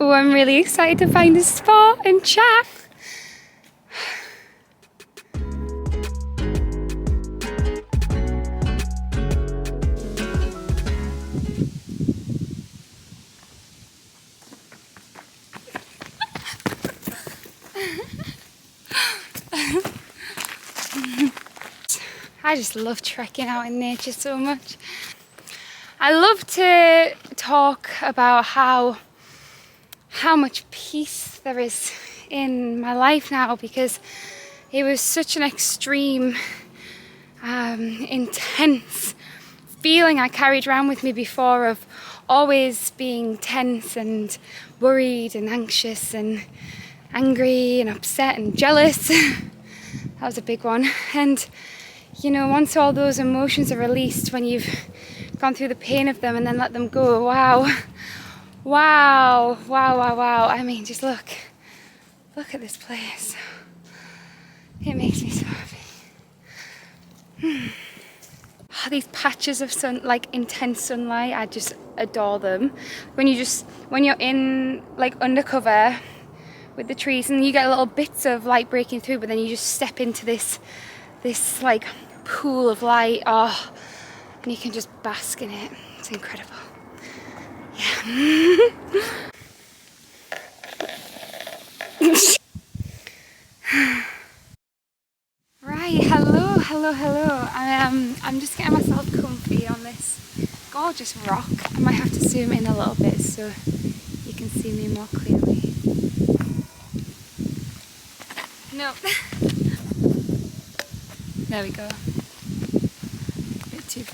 Oh, I'm really excited to find a spot and chat. I just love trekking out in nature so much. I love to talk about how much peace there is in my life now, because it was such an extreme, intense feeling I carried around with me before, of always being tense and worried and anxious and angry and upset and jealous. That was a big one. And you know, once all those emotions are released, when you've gone through the pain of them and then let them go, wow. I mean, just look at this place. It makes me so happy. These patches of sun, like intense sunlight, I just adore them. When you're in like undercover with the trees and you get little bits of light breaking through, but then you just step into this like pool of light, and you can just bask in it. It's incredible. Yeah. Right, hello. I'm just getting myself comfy on this gorgeous rock. I might have to zoom in a little bit so you can see me more clearly. No. There we go. A bit too.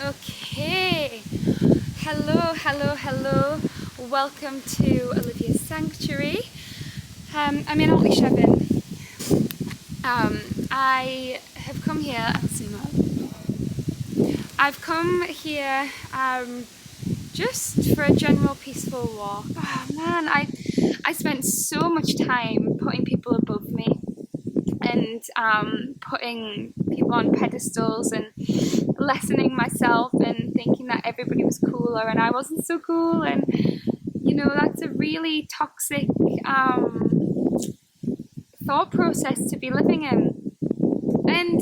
Okay. Hello. Welcome to Olivia Sanctuary. I'm in Olivia. I have come here. I'll zoom up. I've come here just for a general peaceful walk. Oh man, I spent so much time putting people above me and putting people on pedestals and lessening myself and thinking that everybody was cooler and I wasn't so cool, and you know, that's a really toxic thought process to be living in. And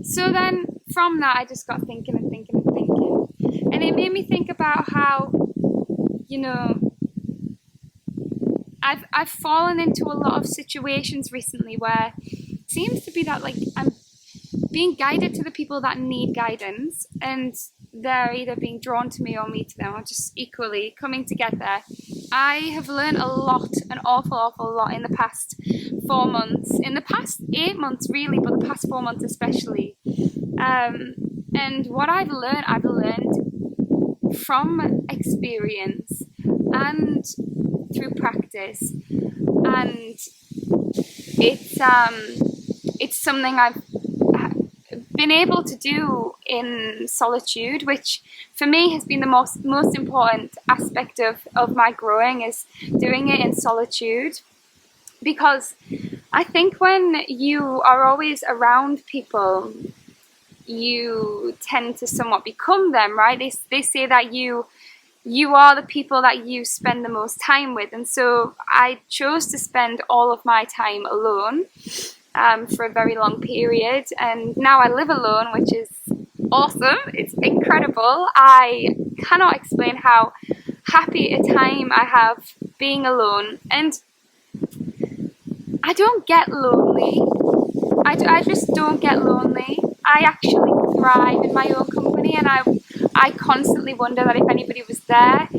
so then from that I just got thinking, and it made me think about how, you know, I've fallen into a lot of situations recently where it seems to be that like I'm being guided to the people that need guidance, and they're either being drawn to me or me to them, or just equally coming to get there. I have learned a lot, an awful lot in the past 4 months, in the past 8 months really, but the past 4 months especially. And what I've learned from experience and through practice, and it's something I've been able to do in solitude, which for me has been the most important aspect of my growing, is doing it in solitude. Because I think when you are always around people, you tend to somewhat become them, right? They say that you are the people that you spend the most time with, and so I chose to spend all of my time alone for a very long period, and now I live alone, which is awesome. It's incredible. I cannot explain how happy a time I have being alone, and I don't get lonely. I just don't get lonely. I actually thrive in my own company, and I constantly wonder that if anybody was there,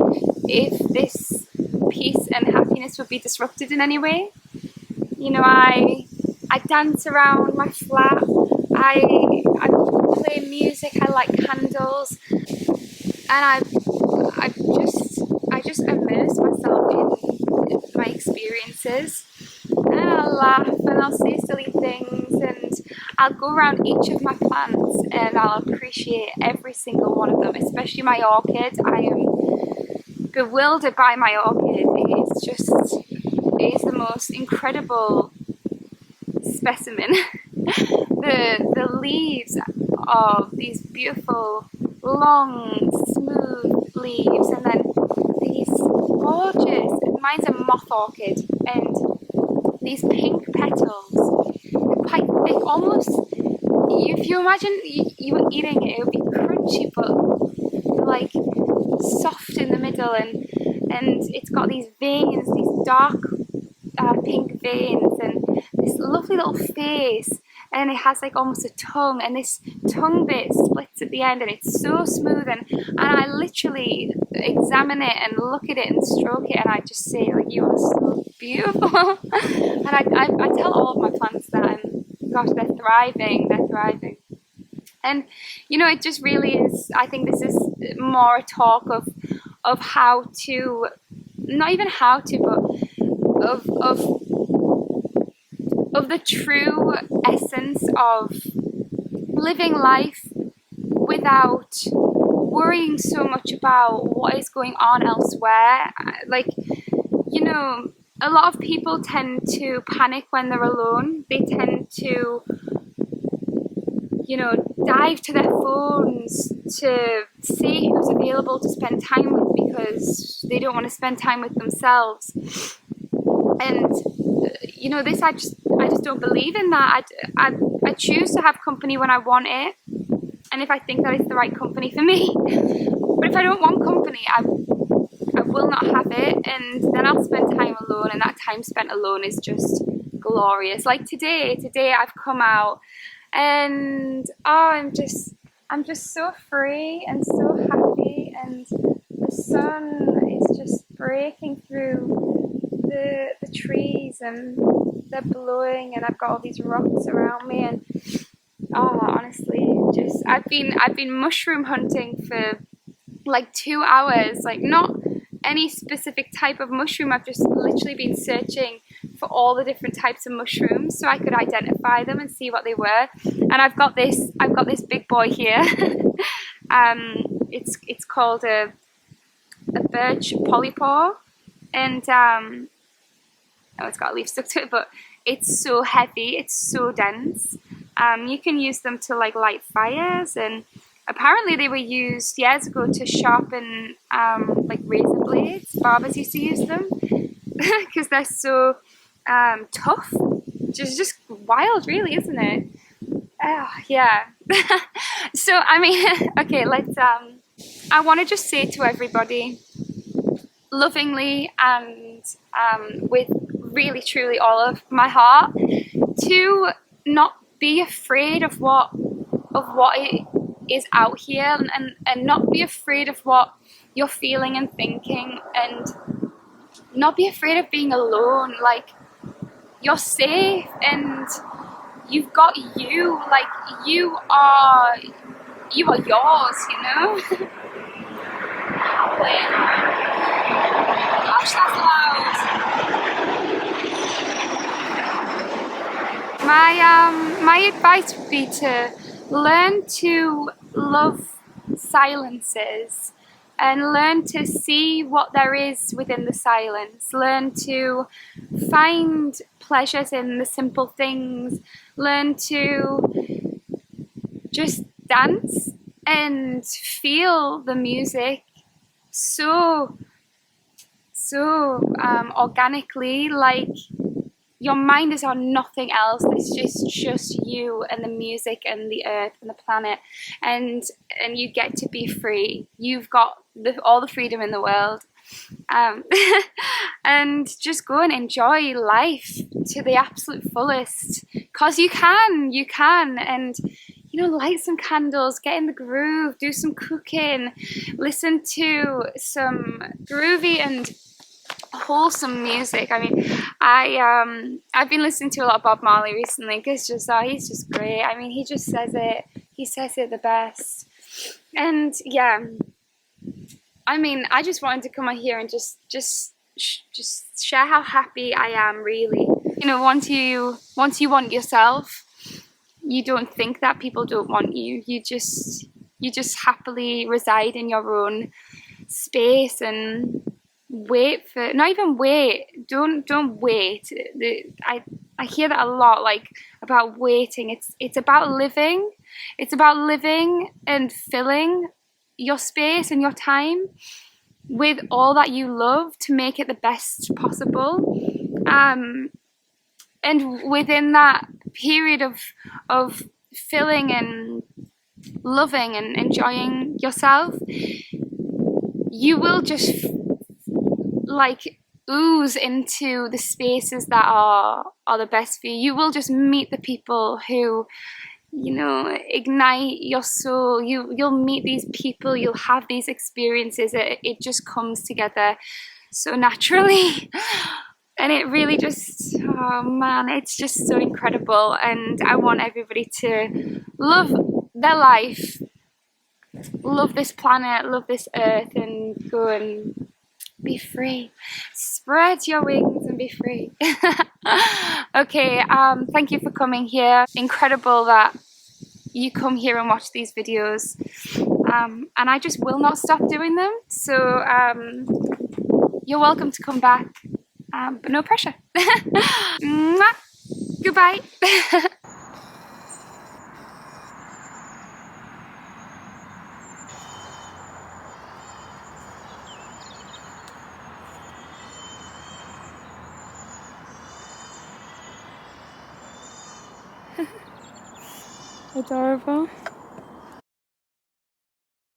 if this peace and happiness would be disrupted in any way. You know, I dance around my flat, I play music, I light candles, and I just immerse myself in my experiences, and I'll laugh and I'll say silly things, and I'll go around each of my plants and I'll appreciate every single one of them, especially my orchid. I am bewildered by my orchid. It is the most incredible specimen. The leaves of these beautiful long smooth leaves, and then mine's a moth orchid, and these pink petals, quite thick, almost, if you imagine you were eating it, it would be crunchy, but like soft in the middle, and it's got these veins, these dark pink veins, and this lovely little face, and it has like almost a tongue, and this tongue bit splits at the end, and it's so smooth, and I literally examine it and look at it and stroke it, and I just say, like, you are so beautiful. And I tell all of my plants that, and gosh, they're thriving. And you know, it just really is, I think this is more a talk of how to, not even how to, but of the true essence of living life without worrying so much about what is going on elsewhere. Like, you know, a lot of people tend to panic when they're alone. They tend to, you know, dive to their phones to see who's available to spend time with because they don't want to spend time with themselves. And you know, this, I just don't believe in that. I choose to have company when I want it, and if I think that it's the right company for me. But if I don't want company, I will not have it, and then I'll spend time alone, and that time spent alone is just glorious. Like today I've come out, and I'm just so free and so happy, and the sun is just breaking through the trees, and they're blowing, and I've got all these rocks around me, and honestly, just I've been mushroom hunting for like 2 hours, like not any specific type of mushroom. I've just literally been searching for all the different types of mushrooms so I could identify them and see what they were. And I've got this big boy here. It's called a birch polypore, and oh, it's got a leaf stuck to it, but it's so heavy, it's so dense. You can use them to like light fires, and apparently they were used years ago to sharpen like razor blades. Barbers used to use them because they're so tough. Just wild, really, isn't it? Yeah. So I mean, okay, let's I want to just say to everybody, lovingly and with really truly all of my heart, to not be afraid of what it is out here, and not be afraid of what you're feeling and thinking, and not be afraid of being alone. Like, you're safe, and you've got you, like you are yours, you know. Gosh, that's loud. My advice would be to learn to love silences, and learn to see what there is within the silence. Learn to find pleasures in the simple things. Learn to just dance and feel the music so organically, like your mind is on nothing else. It's just you and the music and the earth and the planet, and you get to be free. You've got all the freedom in the world, and just go and enjoy life to the absolute fullest, because you can, and you know, light some candles, get in the groove, do some cooking, listen to some groovy and wholesome music. I mean, I've been listening to a lot of Bob Marley recently, because he's just great. I mean, he says it the best. And yeah, I mean, I just wanted to come on here and just share how happy I am, really. You know, once you want yourself, you don't think that people don't want you. You just happily reside in your own space and wait for, not even wait, don't wait. I hear that a lot, like, about waiting. It's about living. It's about living and filling your space and your time. with all that you love to make it the best possible. And within that period of filling and loving and enjoying yourself, you will just like ooze into the spaces that are the best for you. You will just meet the people who, you know, ignite your soul. You'll meet these people, you'll have these experiences. It just comes together so naturally. And it really just, oh man, it's just so incredible. And I want everybody to love their life, love this planet, love this earth, and go and be free. Spread your wings and be free. Okay, thank you for coming here. Incredible that you come here and watch these videos. And I just will not stop doing them. So you're welcome to come back, but no pressure. Mwah. Goodbye. Adorable.